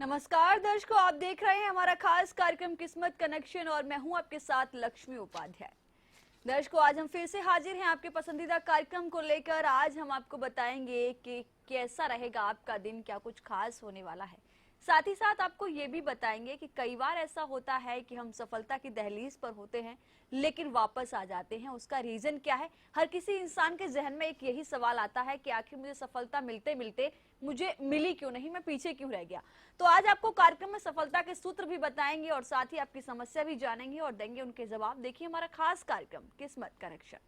नमस्कार दर्शकों, आप देख रहे हैं हमारा खास कार्यक्रम किस्मत कनेक्शन और मैं हूं आपके साथ लक्ष्मी उपाध्याय। दर्शकों, आज हम फिर से हाजिर हैं आपके पसंदीदा कार्यक्रम को लेकर। आज हम आपको बताएंगे कि कैसा रहेगा आपका दिन, क्या कुछ खास होने वाला है। साथ ही साथ आपको ये भी बताएंगे कि कई बार ऐसा होता है कि हम सफलता की दहलीज पर होते हैं लेकिन वापस आ जाते हैं। उसका रीजन क्या है? हर किसी इंसान के जहन में एक यही सवाल आता है कि आखिर मुझे सफलता मिलते मिलते मुझे मिली क्यों नहीं, मैं पीछे क्यों रह गया। तो आज आपको कार्यक्रम में सफलता के सूत्र भी बताएंगे और साथ ही आपकी समस्या भी जानेंगे और देंगे उनके जवाब। देखिए हमारा खास कार्यक्रम किस्मत कनेक्शन।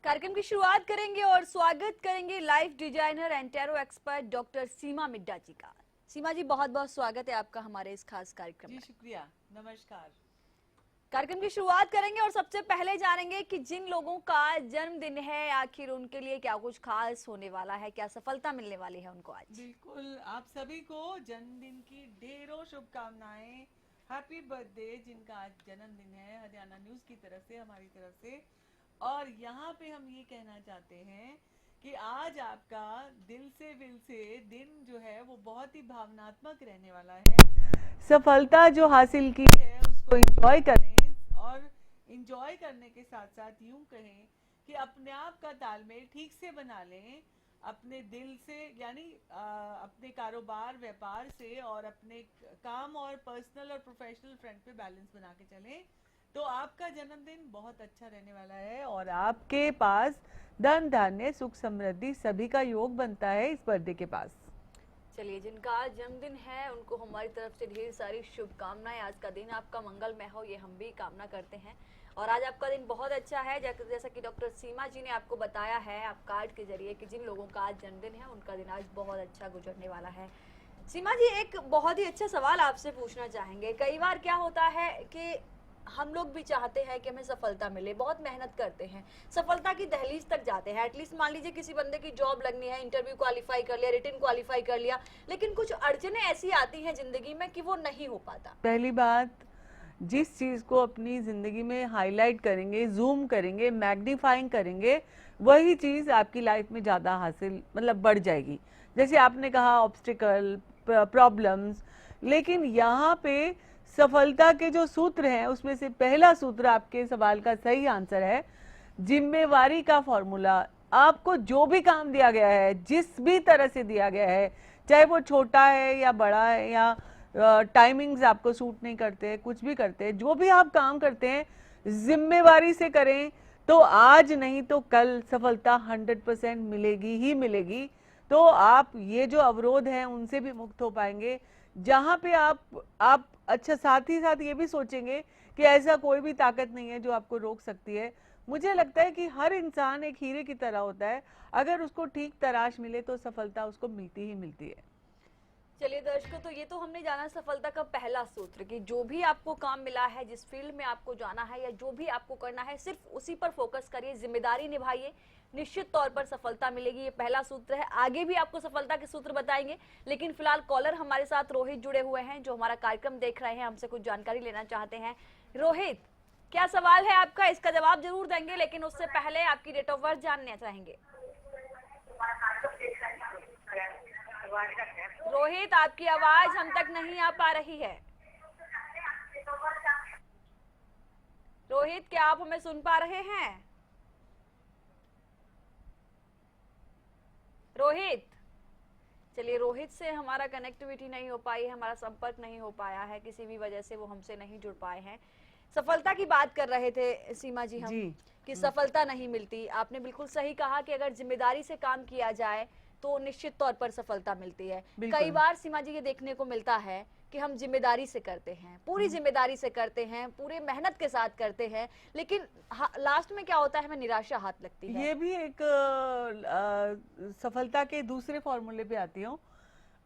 कार्यक्रम की शुरुआत करेंगे और स्वागत करेंगे life designer and tarot expert doctor Seema Midda ji का। सीमा जी, बहुत बहुत स्वागत है आपका हमारे इस खास कार्यक्रम में। जी शुक्रिया, नमस्कार। कार्यक्रम की शुरुआत करेंगे और सबसे पहले जानेंगे कि जिन लोगों का जन्मदिन है आखिर उनके लिए क्या कुछ खास होने वाला है, क्या सफलता मिलने वाली है उनको आज। बिल्कुल, आप सभी को जन्मदिन की ढेरों शुभकामनाएं। हैप्पी बर्थडे जिनका आज जन्मदिन है, हरियाणा न्यूज की तरफ से, हमारी तरफ से। और यहाँ पे हम ये कहना चाहते हैं कि आज आपका दिल से विल से दिन जो है वो बहुत ही भावनात्मक रहने वाला है। सफलता जो हासिल की है उसको एंजॉय करें और एंजॉय करने के साथ साथ यूं कहें कि अपने आप का तालमेल ठीक से बना लें, अपने दिल से यानी अपने कारोबार व्यापार से और अपने काम और पर्सनल और प्रोफेशनल फ्रंट पे बैलेंस बना के चलें तो आपका जन्मदिन बहुत अच्छा रहने वाला है और आपके पास धन धान्य सुख समृद्धि सभी का योग बनता है इस बर्थडे के पास। चलिए, जिनका आज जन्मदिन है उनको हमारी तरफ से ढेर सारी शुभकामनाएं। आज का दिन आपका मंगलमय हो, ये हम भी कामना करते हैं। और आज आपका दिन बहुत अच्छा है, जैसा कि डॉक्टर सीमा जी ने आपको बताया है आप कार्ड के जरिए कि जिन लोगों का आज जन्मदिन है उनका दिन आज बहुत अच्छा गुजरने वाला है। सीमा जी, एक बहुत ही अच्छा सवाल आपसे पूछना चाहेंगे। कई बार क्या होता है कि हम लोग भी चाहते हैं कि हमें सफलता मिले, बहुत मेहनत करते हैं, सफलता की दहलीज तक जाते हैं। एटलीस्ट मान लीजिए किसी बंदे की जॉब लगनी है, इंटरव्यू क्वालिफाई कर लिया, रिटन क्वालिफाई कर लिया, लेकिन कुछ अड़चने ऐसी आती हैं जिंदगी में कि वो नहीं हो पाता। पहली बात, जिस चीज को अपनी जिंदगी में हाईलाइट करेंगे, जूम करेंगे, मैग्नीफाइंग करेंगे, वही चीज आपकी लाइफ में ज्यादा हासिल मतलब बढ़ जाएगी। जैसे आपने कहा ऑब्स्टिकल, प्रॉब्लम्स, लेकिन यहाँ पे सफलता के जो सूत्र हैं उसमें से पहला सूत्र आपके सवाल का सही आंसर है जिम्मेवारी का फॉर्मूला। आपको जो भी काम दिया गया है, जिस भी तरह से दिया गया है, चाहे वो छोटा है या बड़ा है या टाइमिंग्स आपको सूट नहीं करते, कुछ भी करते हैं, जो भी आप काम करते हैं जिम्मेवारी से करें तो आज नहीं तो कल सफलता 100% मिलेगी ही मिलेगी। तो आप ये जो अवरोध हैं उनसे भी मुक्त हो पाएंगे। जहां पे आप अच्छा, साथ ही साथ ये भी सोचेंगे कि ऐसा कोई भी ताकत नहीं है जो आपको रोक सकती है। मुझे लगता है कि हर इंसान एक हीरे की तरह होता है, अगर उसको ठीक तराश मिले तो सफलता उसको मिलती ही मिलती है। चलिए दर्शकों, तो ये तो हमने जाना सफलता का पहला सूत्र कि जो भी आपको काम मिला है, जिस फील्ड में आपको जाना है या जो भी आपको करना है, सिर्फ उसी पर फोकस करिए, जिम्मेदारी निभाइए, निश्चित तौर पर सफलता मिलेगी। ये पहला सूत्र है। आगे भी आपको सफलता के सूत्र बताएंगे, लेकिन फिलहाल कॉलर हमारे साथ रोहित जुड़े हुए हैं जो हमारा कार्यक्रम देख रहे हैं, हमसे कुछ जानकारी लेना चाहते हैं। रोहित, क्या सवाल है आपका? इसका जवाब जरूर देंगे, लेकिन उससे पहले आपकी डेट ऑफ बर्थ जानना चाहेंगे। रोहित, आपकी आवाज हम तक नहीं आ पा रही है। रोहित, क्या आप हमें सुन पा रहे हैं? रोहित, चलिए, रोहित से हमारा कनेक्टिविटी नहीं हो पाई है, हमारा संपर्क नहीं हो पाया है, किसी भी वजह से वो हमसे नहीं जुड़ पाए हैं। सफलता की बात कर रहे थे सीमा जी हम कि सफलता नहीं मिलती। आपने बिल्कुल सही कहा कि अगर जिम्मेदारी से काम किया जाए तो निश्चित तौर पर सफलता मिलती है। कई बार सीमा जी ये देखने को मिलता है कि हम जिम्मेदारी से करते हैं, पूरी जिम्मेदारी से करते हैं, पूरे मेहनत के साथ करते हैं, लेकिन लास्ट में क्या होता है, हमें निराशा हाथ लगती है। ये भी एक सफलता के दूसरे फॉर्मूले पे आती हूँ।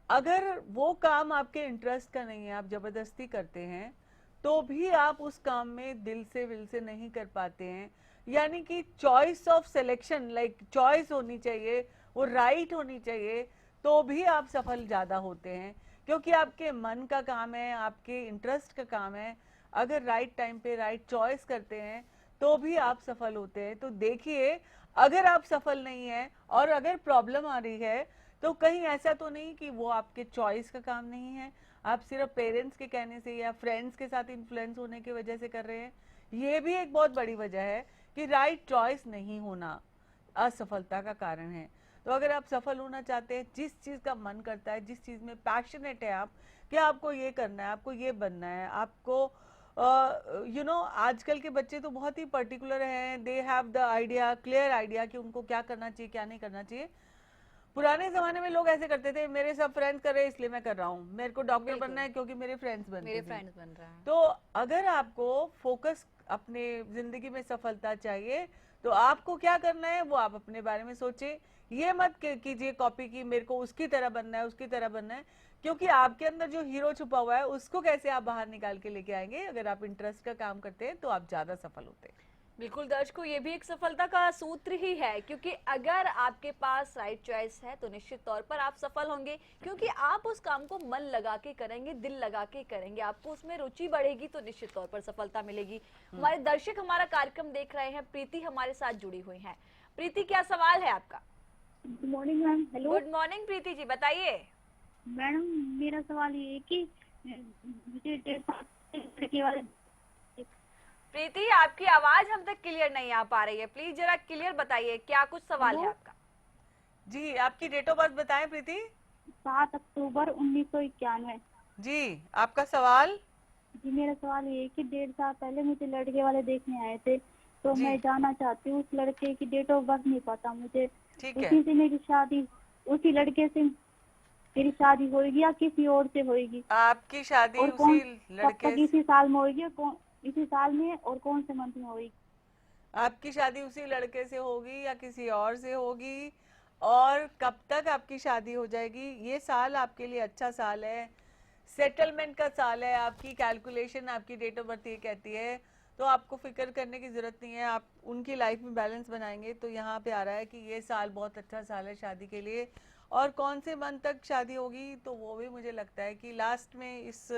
अगर वो काम आपके इंटरेस्ट का नहीं है, आप जबरदस्ती करते हैं, तो भी आप उस काम में दिल से विल से नहीं कर पाते हैं। यानी कि choice of selection, like choice होनी चाहिए, वो राइट होनी चाहिए, तो भी आप सफल ज्यादा होते हैं, क्योंकि आपके मन का काम है, आपके इंटरेस्ट का काम है। अगर राइट टाइम पे राइट चॉइस करते हैं तो भी आप सफल होते हैं। तो देखिए, अगर आप सफल नहीं है और अगर प्रॉब्लम आ रही है तो कहीं ऐसा तो नहीं कि वो आपके चॉइस का काम नहीं है, आप सिर्फ पेरेंट्स के कहने से या फ्रेंड्स के साथ इन्फ्लुएंस होने की वजह से कर रहे हैं। ये भी एक बहुत बड़ी वजह है कि राइट चॉइस नहीं होना असफलता का कारण है। तो अगर आप सफल होना चाहते हैं, जिस चीज़ का मन करता है, जिस चीज़ में पैशनेट है आप, कि आपको ये करना है, आपको ये बनना है, आपको आजकल के बच्चे तो बहुत ही पर्टिकुलर हैं, they have the idea, clear idea कि उनको क्या करना चाहिए, क्या नहीं करना चाहिए। पुराने जमाने में लोग ऐसे करते थे, मेरे सब फ्रेंड्स कर रहे हैं इसलिए मैं कर रहा हूँ, मेरे को डॉक्टर बिल्कुल। बनना है क्योंकि मेरे फ्रेंड्स बनते मेरे थे। फ्रेंड्स बन रहा है। तो अगर आपको फोकस अपने जिंदगी में सफलता चाहिए तो आपको क्या करना है वो आप अपने बारे में सोचिए। ये मत कीजिए कॉपी की, मेरे को उसकी तरह बनना है, उसकी तरह बनना है, क्योंकि आपके अंदर जो हीरो छुपा हुआ है उसको कैसे आप बाहर निकाल के लेके आएंगे। अगर आप इंटरेस्ट का काम करते हैं तो आप ज्यादा सफल होते हैं। बिल्कुल दर्शकों, ये भी एक सफलता का सूत्र ही है, क्योंकि अगर आपके पास राइट चॉइस है तो निश्चित तौर पर आप सफल होंगे, क्योंकि आप उस काम को मन लगा के करेंगे, दिल लगा के करेंगे, आपको उसमें रुचि बढ़ेगी तो निश्चित तौर पर सफलता मिलेगी। हमारे दर्शक हमारा कार्यक्रम देख रहे हैं, प्रीति हमारे साथ जुड़ी हुई हैं। प्रीति, क्या सवाल है आपका? Good morning ma'am. Hello good morning Preeti ji, बताइए। मैडम, मेरा सवाल ये है कि मुझे 1.5 साल लड़के वाले प्रीति, आपकी आवाज हम तक क्लियर नहीं आ पा रही है, प्लीज जरा क्लियर बताइए, क्या कुछ सवाल है आपका? जी, आपकी डेट ऑफ बर्थ बताएं प्रीति। 7 अक्टूबर 1991। जी, आपका सवाल। जी, मेरा सवाल ये है कि 1.5 साल पहले मुझे लड़के वाले देखने आए थे, तो जी। मैं जानना चाहती हूँ, उस लड़के की डेट ऑफ बर्थ नहीं पता मुझे, ठीक है। उसी से मेरी शादी, उसी लड़के से मेरी शादी होगी या किसी और से होगी, आपकी शादी और उसी कौन कब लड़के तक, इसी साल में होगी, इसी साल में, और कौन से मंथ में होगी? आपकी शादी उसी लड़के से होगी या किसी और से होगी, और कब तक आपकी शादी हो जाएगी? ये साल आपके लिए अच्छा साल है, सेटलमेंट का साल है, आपकी कैलकुलेशन, आपकी डेट ऑफ बर्थ ये कहती है। तो आपको फिक्र करने की जरूरत नहीं है, आप उनकी लाइफ में बैलेंस बनाएंगे। तो यहाँ पे आ रहा है कि ये साल बहुत अच्छा साल है शादी के लिए। और कौन से मंथ तक शादी होगी, तो वो भी मुझे लगता है कि लास्ट में, इस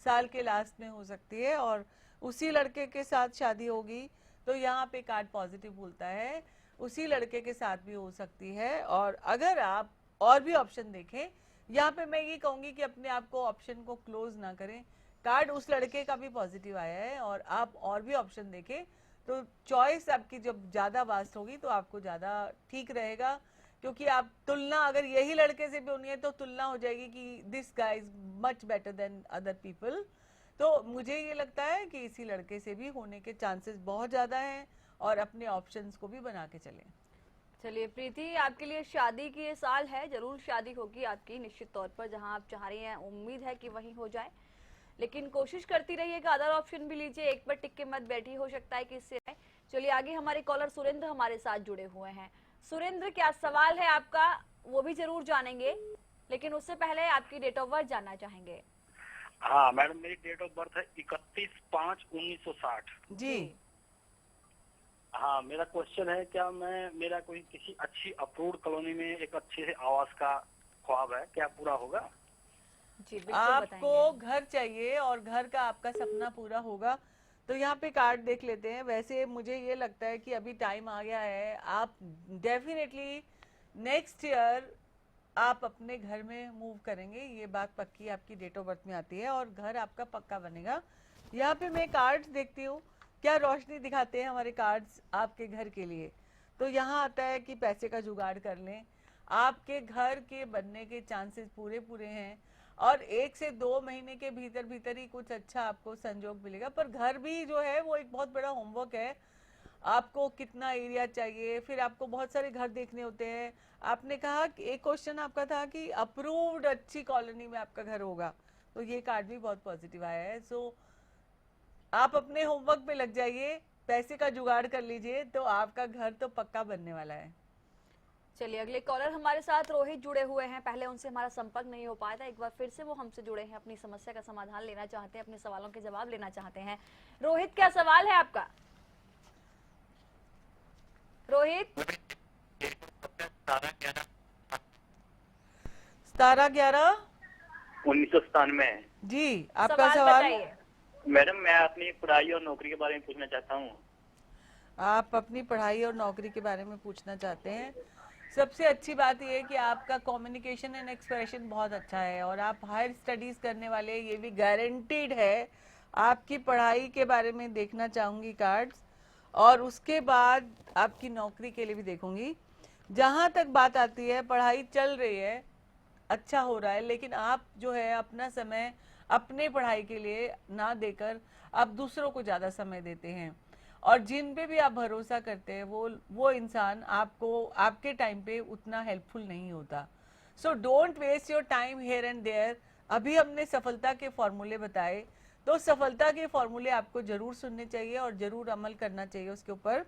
साल के लास्ट में हो सकती है, और उसी लड़के के साथ शादी होगी। तो यहाँ पे कार्ड पॉजिटिव बोलता है, उसी लड़के के साथ भी हो सकती है। और अगर आप और भी ऑप्शन देखें, यहाँ पे मैं ये कहूंगी कि अपने आप को ऑप्शन को क्लोज ना करें। कार्ड उस लड़के का भी पॉजिटिव आया है, और आप और भी ऑप्शन देखें तो चॉइस आपकी जब ज्यादा वास्ट होगी तो आपको ज्यादा ठीक रहेगा। क्योंकि आप तुलना, अगर यही लड़के से भी होनी है तो तुलना हो जाएगी कि this guy is much better than other people. तो मुझे ये लगता है कि इसी लड़के से भी होने के चांसेस बहुत ज्यादा हैं, और अपने ऑप्शंस को भी बना के चलें। चलिए प्रीति, आपके लिए शादी की ये साल है, जरूर शादी होगी आपकी निश्चित तौर पर, जहां आप चाह रही हैं उम्मीद है कि वहीं हो जाए, लेकिन कोशिश करती रहिएगा, अदर ऑप्शन भी लीजिए, एक पर टिक के मत बैठी, हो सकता है कि इससे आए। चलिए आगे, हमारे कॉलर सुरेंद्र हमारे साथ जुड़े हुए हैं। सुरेंद्र, क्या सवाल है आपका, वो भी जरूर जानेंगे, लेकिन उससे पहले आपकी डेट ऑफ बर्थ जानना चाहेंगे। हाँ मैडम, मेरी डेट ऑफ बर्थ है 31/5/1960। जी। हाँ, मेरा क्वेश्चन है, क्या मेरा कोई किसी अच्छी अप्रूव्ड कॉलोनी में एक अच्छे से आवास का ख्वाब है, क्या पूरा होगा? जी बिल्कुल आपको बताएंगे। घर चाहिए और घर का आपका सपना पूरा होगा। तो यहाँ पे कार्ड देख लेते हैं। वैसे मुझे ये लगता है कि अभी टाइम आ गया है, आप डेफिनेटली नेक्स्ट ईयर आप अपने घर में मूव करेंगे, ये बात पक्की आपकी डेट ऑफ बर्थ में आती है, और घर आपका पक्का बनेगा। यहाँ पे मैं कार्ड्स देखती हूँ, क्या रोशनी दिखाते हैं हमारे कार्ड्स आपके घर के लिए। तो यहाँ आता है कि पैसे का जुगाड़ कर लें, आपके घर के बनने के चांसेस पूरे पूरे हैं, और 1 से 2 महीने के भीतर भीतर ही कुछ अच्छा आपको संजोग मिलेगा। पर घर भी जो है वो एक बहुत बड़ा होमवर्क है। आपको कितना एरिया चाहिए, फिर आपको बहुत सारे घर देखने होते हैं। आपने कहा कि एक क्वेश्चन आपका था कि अप्रूव्ड अच्छी कॉलोनी में आपका घर होगा, तो ये कार्ड भी बहुत पॉजिटिव आया है। सो आप अपने होमवर्क पे लग जाइए, पैसे का जुगाड़ कर लीजिए, तो आपका घर तो पक्का बनने वाला है। चलिए अगले कॉलर हमारे साथ रोहित जुड़े हुए हैं, पहले उनसे हमारा संपर्क नहीं हो पाया था, एक बार फिर से वो हमसे जुड़े हैं, अपनी समस्या का समाधान लेना चाहते हैं, अपने सवालों के जवाब लेना चाहते हैं। रोहित, क्या सवाल है आपका? रोहित, 17/11/1997। में जी, आपका सवाल सवाल। बताइए। मैडम मैं अपनी पढ़ाई और नौकरी के बारे में पूछना चाहता हूँ। आप अपनी पढ़ाई और नौकरी के बारे में पूछना चाहते हैं। सबसे अच्छी बात यह है कि आपका कम्युनिकेशन एंड एक्सप्रेशन बहुत अच्छा है और आप हायर स्टडीज करने वाले, ये भी गारंटीड है। आपकी पढ़ाई के बारे में देखना चाहूँगी कार्ड्स, और उसके बाद आपकी नौकरी के लिए भी देखूंगी। जहाँ तक बात आती है, पढ़ाई चल रही है, अच्छा हो रहा है, लेकिन आप जो है अपना समय अपने पढ़ाई के लिए ना देकर आप दूसरों को ज़्यादा समय देते हैं, और जिन पे भी आप भरोसा करते हैं वो इंसान आपको आपके टाइम पे उतना हेल्पफुल नहीं होता। So don't waste your time here and there. अभी हमने सफलता के फॉर्मूले बताए, तो सफलता के फॉर्मूले आपको जरूर सुनने चाहिए और जरूर अमल करना चाहिए उसके ऊपर।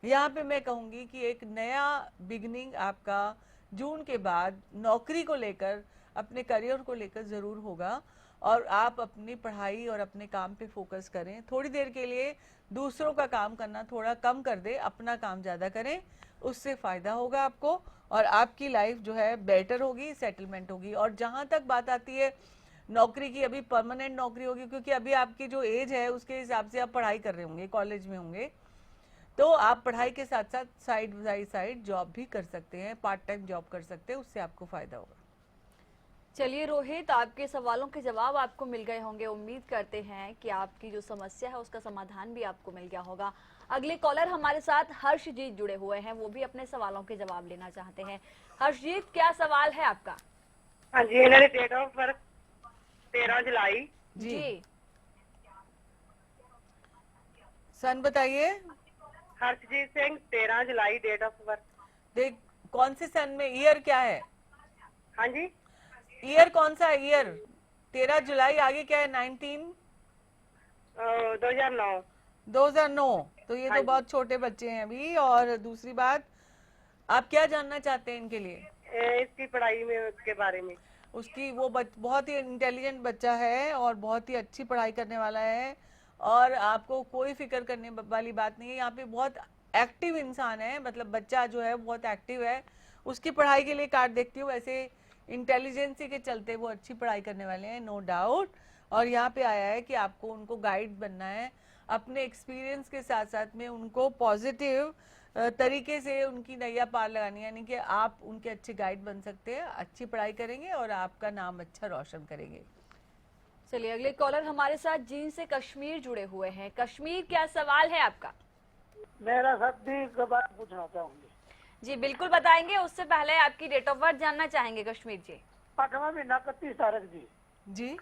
यहाँ पे मैं कहूँगी कि एक नया बिगनिंग आपका जून के बाद नौकरी को लेकर, अपने करियर को लेकर ज़रूर होगा, और आप अपनी पढ़ाई और अपने काम पे फोकस करें। थोड़ी देर के लिए दूसरों का काम करना थोड़ा कम कर दे, अपना काम ज़्यादा करें, उससे फ़ायदा होगा आपको और आपकी लाइफ जो है बेटर होगी, सेटलमेंट होगी। और जहाँ तक बात आती है नौकरी की, अभी परमानेंट नौकरी होगी, क्योंकि अभी आपकी जो एज है उसके हिसाब से आप पढ़ाई कर रहे होंगे, कॉलेज में होंगे, तो आप पढ़ाई के साथ साथ साइड बाई साइड जॉब भी कर सकते हैं, पार्ट टाइम जॉब कर सकते हैं, उससे आपको फ़ायदा होगा। चलिए रोहित, आपके सवालों के जवाब आपको मिल गए होंगे। उम्मीद करते हैं कि आपकी जो समस्या है उसका समाधान भी आपको मिल गया होगा। अगले कॉलर हमारे साथ हर्षजीत जुड़े हुए हैं, वो भी अपने सवालों के जवाब लेना चाहते हैं। हर्षजीत, क्या सवाल है आपका? हाँ जी, इन्होंने डेट ऑफ बर्थ 13 जुलाई। जी सन बताइए। हर्षजीत सिंह, 13 जुलाई डेट ऑफ बर्थ। देख, कौन से सन में, ईयर क्या है? हाँ जी, ईयर कौन सा है? ईयर 13 जुलाई, आगे क्या है? 2009। 2009। तो ये हाँ तो जी। बहुत छोटे बच्चे हैं अभी। और दूसरी बात, आप क्या जानना चाहते हैं इनके लिए? इसकी पढ़ाई में उसके बारे में। उसकी वो बहुत ही इंटेलिजेंट बच्चा है और बहुत ही अच्छी पढ़ाई करने वाला है, और आपको कोई फिक्र करने वाली बात नहीं है। यहाँ पे बहुत एक्टिव इंसान है, मतलब बच्चा जो है बहुत एक्टिव है। उसकी पढ़ाई के लिए कार्ड देखती हूँ, वैसे इंटेलिजेंसी के चलते वो अच्छी पढ़ाई करने वाले हैं, नो डाउट। और यहाँ पे आया है कि आपको उनको गाइड बनना है, अपने एक्सपीरियंस के साथ साथ में उनको पॉजिटिव तरीके से उनकी नैया पार लगानी है, यानी कि आप उनके अच्छे गाइड बन सकते हैं, अच्छी पढ़ाई करेंगे और आपका नाम अच्छा रोशन करेंगे। चलिए अगले कॉलर हमारे साथ जींद से कश्मीर जुड़े हुए हैं। कश्मीर, क्या सवाल है आपका? मेरा शादी के बारे में पूछना चाहूंगी। जी बिल्कुल बताएंगे, उससे पहले आपकी डेट ऑफ बर्थ जानना चाहेंगे कश्मीर जी। 8वां महीना 31 तारीख जी। जी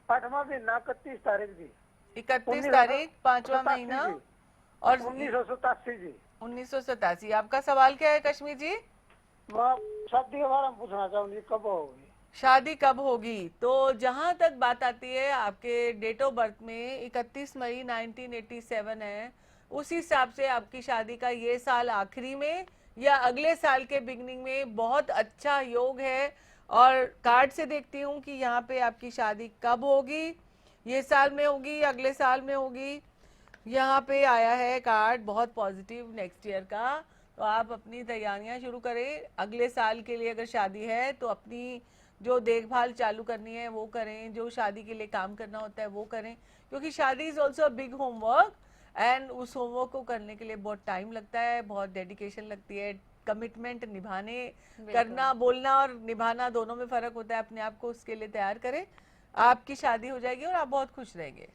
8वां महीना 31 तारीख जी। 31 तारीख 5वां महीना और 1987 जी। 1987। आपका सवाल क्या है कश्मीर जी? मैं शादी के बारे में पूछना चाहूंगी, कब होगी? शादी कब होगी? तो जहां तक बात आती है आपके डेट ऑफ बर्थ में 31 मई 1987 है, उस हिसाब से आपकी शादी का ये साल आखिरी में या अगले साल के बिगनिंग में बहुत अच्छा योग है। और कार्ड से देखती हूँ कि यहाँ पे आपकी शादी कब होगी, ये साल में होगी, अगले साल में होगी। यहाँ पे आया है कार्ड बहुत पॉजिटिव, नेक्स्ट ईयर का। तो आप अपनी तैयारियां शुरू करें अगले साल के लिए। अगर शादी है तो अपनी जो देखभाल चालू करनी है वो करें, जो शादी के लिए काम करना होता है वो करें, क्योंकि शादी is also big homework, and उस होमवर्क को करने के लिए बहुत टाइम लगता है, बहुत डेडिकेशन लगती है, कमिटमेंट निभाने, करना, बोलना और निभाना दोनों में फर्क होता है। अपने आप को उसके लिए तैयार करें, आपकी शादी हो जाएगी और आप बहुत खुश रहेंगे।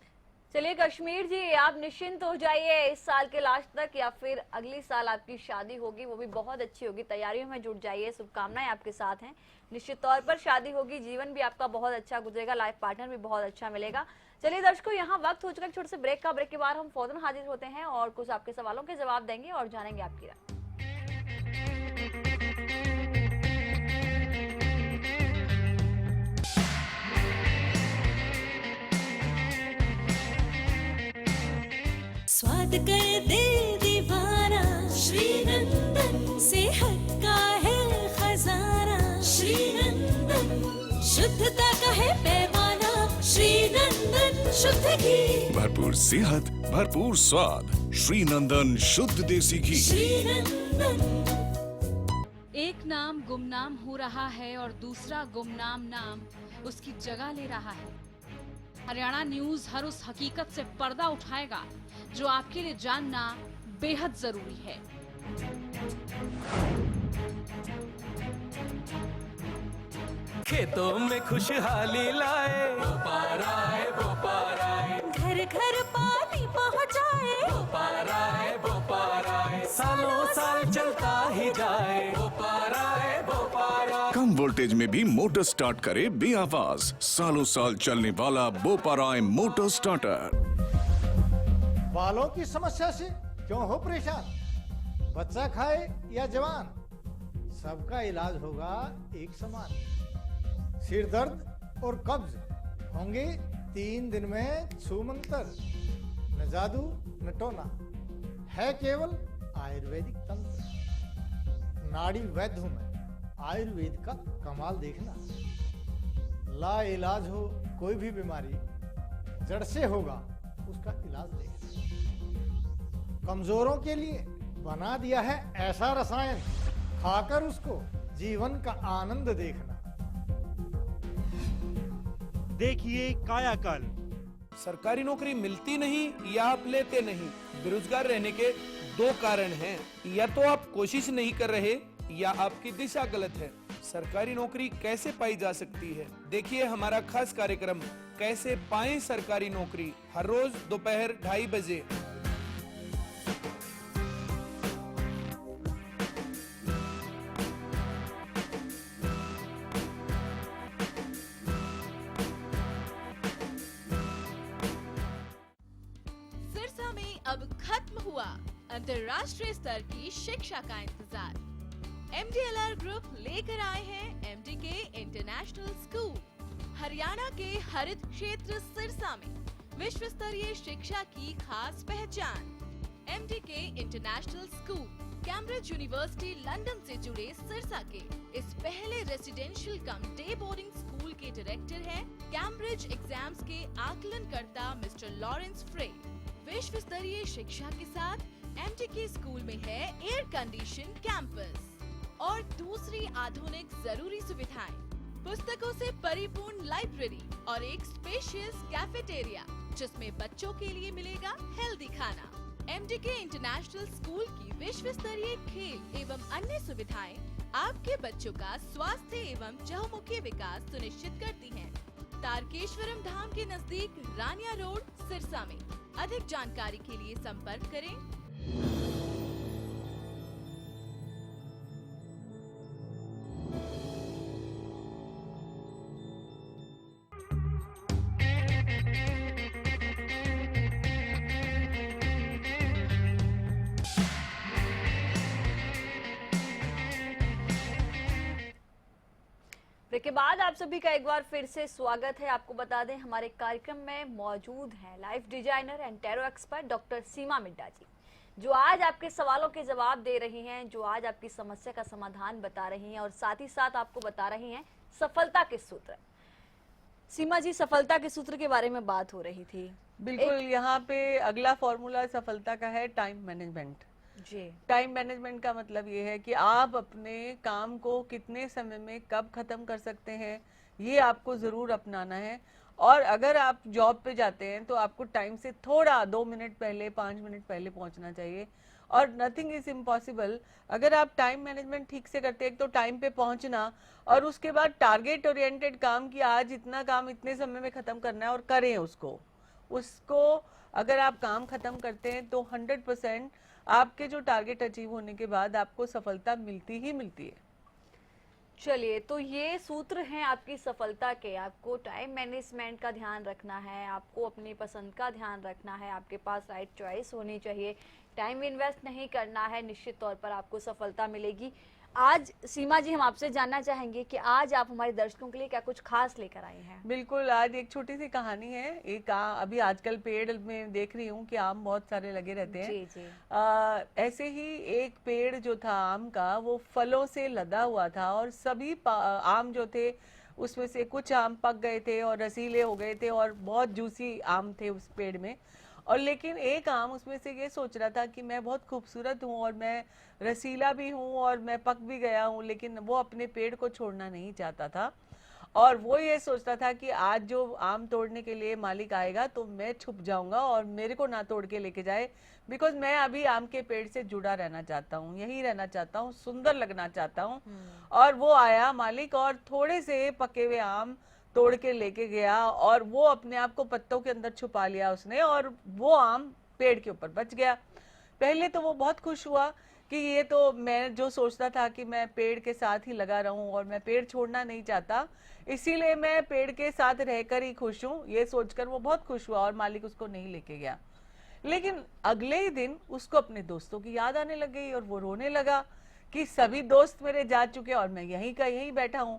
चलिए कश्मीर जी, आप निश्चिंत हो जाइए, इस साल के लास्ट तक या फिर अगली साल आपकी शादी होगी, वो भी बहुत अच्छी होगी। तैयारियों में जुट जाइए, शुभकामनाएं आपके साथ हैं। निश्चित तौर पर शादी होगी, जीवन भी आपका बहुत अच्छा गुजरेगा, लाइफ पार्टनर भी बहुत अच्छा मिलेगा। चलिए दर्शकों, यहाँ वक्त हो चुका है छोटे से ब्रेक का। ब्रेक के बाद हम फौरन हाजिर होते हैं और कुछ आपके सवालों के जवाब देंगे और जानेंगे आपकी राय। स्वाद कर दे दीवाना, श्री नंदन सेहत का है खजाना, श्री नंदन शुद्धता का है पैमाना, श्री नंदन शुद्ध घी, भरपूर सेहत, भरपूर स्वाद, श्री नंदन शुद्ध देसी घी। श्री नंदन। एक नाम गुमनाम हो रहा है और दूसरा गुमनाम नाम उसकी जगह ले रहा है। हरियाणा न्यूज हर उस हकीकत से पर्दा उठाएगा जो आपके लिए जानना बेहद जरूरी है। खेतों में खुशहाली लाए, घर घर पानी पहुँचाए, सालों साल चलता ही जाए। कम वोल्टेज में भी मोटर स्टार्ट करे बेआवाज। सालों साल चलने वाला बोपाराय मोटर स्टार्टर। बालों की समस्या से क्यों हो परेशान? बच्चा खाए या जवान, सबका इलाज होगा एक समान। सिर दर्द और कब्ज होंगे 3 दिन में छूमंतर। न जादू न टोना, है केवल आयुर्वेदिक तंत्र। नाड़ी वैद्य हूं मैं, आयुर्वेद का कमाल देखना। ला इलाज हो कोई भी बीमारी, जड़ से होगा उसका इलाज देखना। कमजोरों के लिए बना दिया है ऐसा रसायन, खाकर उसको जीवन का आनंद देखना। देखिए कायाकल्प। सरकारी नौकरी मिलती नहीं या आप लेते नहीं। बेरोजगार रहने के 2 कारण हैं, या तो आप कोशिश नहीं कर रहे या आपकी दिशा गलत है। सरकारी नौकरी कैसे पाई जा सकती है? देखिए हमारा खास कार्यक्रम कैसे पाएं सरकारी नौकरी, हर रोज दोपहर 2:30 बजे। सिरसा में अब खत्म हुआ अंतर्राष्ट्रीय स्तर की शिक्षा का इंतजार। MDLR ग्रुप लेकर आए हैं MDK इंटरनेशनल स्कूल। हरियाणा के हरित क्षेत्र सिरसा में विश्व स्तरीय शिक्षा की खास पहचान। MDK international school Cambridge university London से जुड़े सिरसा के इस पहले रेसिडेंशियल कम डे बोर्डिंग स्कूल के डायरेक्टर हैं कैम्ब्रिज एग्जाम्स के आकलनकर्ता मिस्टर लॉरेंस फ्रे। विश्व स्तरीय शिक्षा के साथ MDK स्कूल में है एयर कंडीशन कैंपस और दूसरी आधुनिक जरूरी सुविधाएं, पुस्तकों से परिपूर्ण लाइब्रेरी और एक स्पेशियस कैफेटेरिया जिसमें बच्चों के लिए मिलेगा हेल्दी खाना। MDK इंटरनेशनल स्कूल की विश्व स्तरीय खेल एवं अन्य सुविधाएं आपके बच्चों का स्वास्थ्य एवं चहुमुखी विकास सुनिश्चित करती हैं। तारकेश्वरम धाम के नजदीक रानिया रोड सिरसा में। अधिक जानकारी के लिए संपर्क करें। ब्रेक के बाद आप सभी का एक बार फिर से स्वागत है। आपको बता दें हमारे कार्यक्रम में मौजूद हैं life designer and tarot expert doctor Seema Midda ji, जो आज आपके सवालों के जवाब दे रही हैं, जो आज आपकी समस्या का समाधान बता रही हैं और साथ ही साथ आपको बता रही हैं सफलता के सूत्र। सीमा जी, सफलता के सूत्र के बारे में बात हो रही थी। बिल्कुल, यहाँ पे अगला फॉर्मूला सफलता का है टाइम मैनेजमेंट। जी, टाइम मैनेजमेंट का मतलब ये है कि आप अपने काम को कितने समय में कब खत्म कर सकते हैं, ये आपको जरूर अपनाना है। और अगर आप जॉब पे जाते हैं तो आपको टाइम से थोड़ा 2 मिनट पहले 5 मिनट पहले पहुंचना चाहिए। और नथिंग इज इम्पॉसिबल अगर आप टाइम मैनेजमेंट ठीक से करते हैं। तो टाइम पे पहुंचना और उसके बाद टारगेट ओरिएंटेड काम कि आज इतना काम इतने समय में खत्म करना है और करें उसको अगर आप काम खत्म करते हैं तो 100% आपके जो टारगेट अचीव होने के बाद आपको सफलता मिलती ही मिलती है। चलिए, तो ये सूत्र हैं आपकी सफलता के। आपको टाइम मैनेजमेंट का ध्यान रखना है, आपको अपनी पसंद का ध्यान रखना है, आपके पास राइट चॉइस होनी चाहिए, टाइम इन्वेस्ट नहीं करना है, निश्चित तौर पर आपको सफलता मिलेगी। आज सीमा जी, हम आपसे जानना चाहेंगे कि आज आप हमारे दर्शकों के लिए क्या कुछ खास लेकर आए हैं। बिल्कुल, आज एक छोटी सी कहानी है। एक अभी आजकल पेड़ में देख रही हूँ कि आम बहुत सारे लगे रहते हैं। जी जी। ऐसे ही एक पेड़ जो था आम का, वो फलों से लदा हुआ था और सभी आम जो थे उसमें से कुछ आम पक गए थे और रसीले हो गए थे और बहुत जूसी आम थे उस पेड़ में। और लेकिन एक आम उसमें से ये सोच रहा था कि मैं बहुत खूबसूरत हूँ और मैं रसीला भी हूँ और मैं पक भी गया हूँ, लेकिन वो अपने पेड़ को छोड़ना नहीं चाहता था। और वो ये सोचता था कि आज जो आम तोड़ने के लिए मालिक आएगा तो मैं छुप जाऊंगा और मेरे को ना तोड़ के लेके जाए, बिकॉज मैं अभी आम के पेड़ से जुड़ा रहना चाहता हूँ, यही रहना चाहता हूँ, सुंदर लगना चाहता हूँ। और वो आया मालिक और थोड़े से पके हुए आम तोड़ के लेके गया और वो अपने आप को पत्तों के अंदर छुपा लिया उसने, और वो आम पेड़ के ऊपर बच गया। पहले तो वो बहुत खुश हुआ कि ये तो मैं जो सोचता था कि मैं पेड़ के साथ ही लगा रहूं और मैं पेड़ छोड़ना नहीं चाहता, इसीलिए मैं पेड़ के साथ रहकर ही खुश हूं, ये सोचकर वो बहुत खुश हुआ और मालिक उसको नहीं लेके गया। लेकिन अगले ही दिन उसको अपने दोस्तों की याद आने लग गई और वो रोने लगा कि सभी दोस्त मेरे जा चुके और मैं यहीं का यहीं बैठा हूं।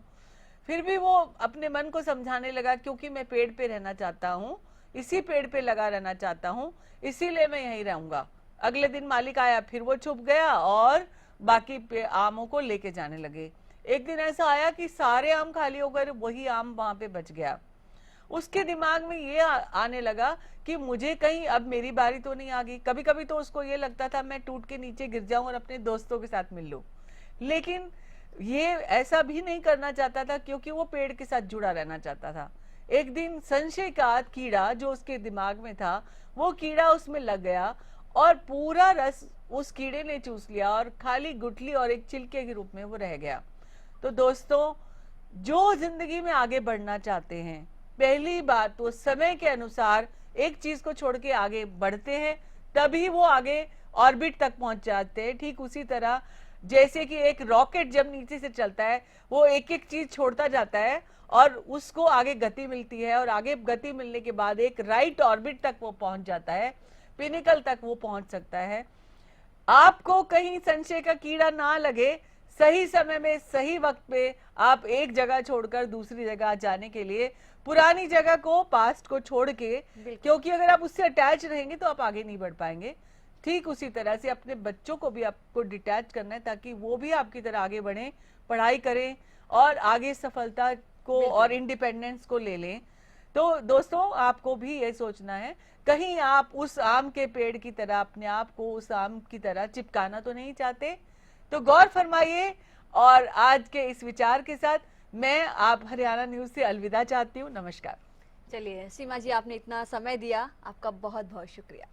फिर भी वो अपने मन को समझाने लगा क्योंकि मैं पेड़ पे रहना चाहता हूँ, इसी पेड़ पे लगा रहना चाहता हूँ, इसीलिए मैं यहीं रहूंगा। अगले दिन मालिक आया, फिर वो छुप गया और बाकी आमों को लेके जाने लगे। एक दिन ऐसा आया कि सारे आम खाली हो गए, वही आम वहां पे बच गया। उसके दिमाग में ये आने लगा कि मुझे कहीं अब मेरी बारी तो नहीं आ गई। कभी कभी तो उसको ये लगता था मैं टूट के नीचे गिर जाऊं और अपने दोस्तों के साथ मिल लूं, लेकिन ये ऐसा भी नहीं करना चाहता था क्योंकि वो पेड़ के साथ जुड़ा रहना चाहता था। एक दिन संशय का कीड़ा जो उसके दिमाग में था, वो कीड़ा उसमें लग गया और पूरा रस उस कीड़े ने चूस लिया और खाली गुठली और एक छिलके के रूप में वो रह गया। तो दोस्तों, जो जिंदगी में आगे बढ़ना चाहते हैं, पहली बात वो समय के अनुसार एक चीज को छोड़ के आगे बढ़ते हैं, तभी वो आगे ऑर्बिट तक पहुंच जाते हैं। ठीक उसी तरह जैसे कि एक रॉकेट जब नीचे से चलता है, वो एक एक चीज छोड़ता जाता है और उसको आगे गति मिलती है, और आगे गति मिलने के बाद एक राइट ऑर्बिट तक वो पहुंच जाता है, पिनिकल तक वो पहुंच सकता है। आपको कहीं संशय का कीड़ा ना लगे, सही समय में सही वक्त पे आप एक जगह छोड़कर दूसरी जगह जाने के लिए पुरानी जगह को, पास्ट को छोड़ के, क्योंकि अगर आप उससे अटैच रहेंगे तो आप आगे नहीं बढ़ पाएंगे। ठीक उसी तरह से अपने बच्चों को भी आपको डिटैच करना है ताकि वो भी आपकी तरह आगे बढ़ें, पढ़ाई करें और आगे सफलता को और इंडिपेंडेंस को ले लें। तो दोस्तों, आपको भी ये सोचना है कहीं आप उस आम के पेड़ की तरह अपने आप को उस आम की तरह चिपकाना तो नहीं चाहते। तो गौर फरमाइए, और आज के इस विचार के साथ मैं आप हरियाणा न्यूज से अलविदा चाहती हूँ। नमस्कार। चलिए सीमा जी, आपने इतना समय दिया, आपका बहुत बहुत शुक्रिया।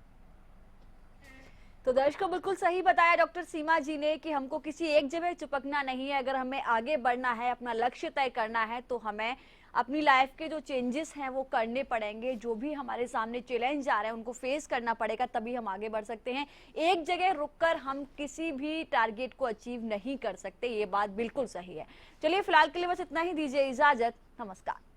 तो दर्शकों, बिल्कुल सही बताया डॉक्टर सीमा जी ने कि हमको किसी एक जगह चिपकना नहीं है। अगर हमें आगे बढ़ना है, अपना लक्ष्य तय करना है, तो हमें अपनी लाइफ के जो चेंजेस हैं वो करने पड़ेंगे। जो भी हमारे सामने चैलेंज आ रहे हैं उनको फेस करना पड़ेगा, तभी हम आगे बढ़ सकते हैं। एक जगह रुककर हम किसी भी टारगेट को अचीव नहीं कर सकते, ये बात बिल्कुल सही है। चलिए फिलहाल के लिए बस इतना ही, दीजिए इजाजत, नमस्कार।